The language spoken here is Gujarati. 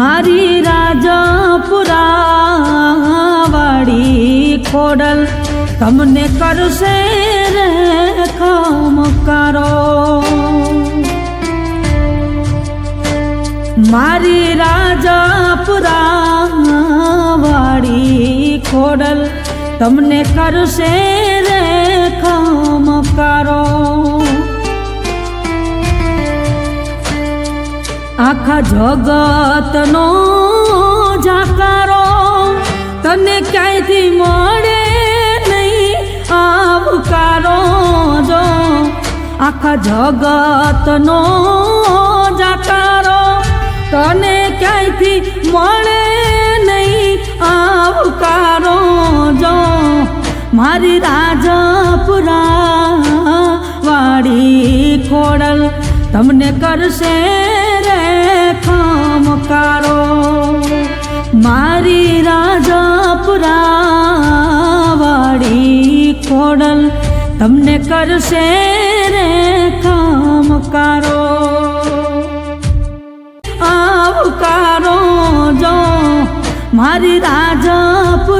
મારી રાજપુરા વાળી ખોડલ તમને કરશે રે ખમકારો. મારી રાજપુરા વાળી ખોડલ તમને કરશે રે ખમકારો. આખા જગતનો જાકારો તને ક્યાંયથી મળે નહીં આવકારો. જો આખા જગતનો જાકારો તને ક્યાંયથી મળે નહીં આવકારો. જો મારી રાજપુરા વાળી ખોડલ તમને કરશે રે ખમકારો. મારી રાજપુરા વાળી ખોડલ તમને કરશે રે ખમકારો. આવકારો જો મારી રાજપુરા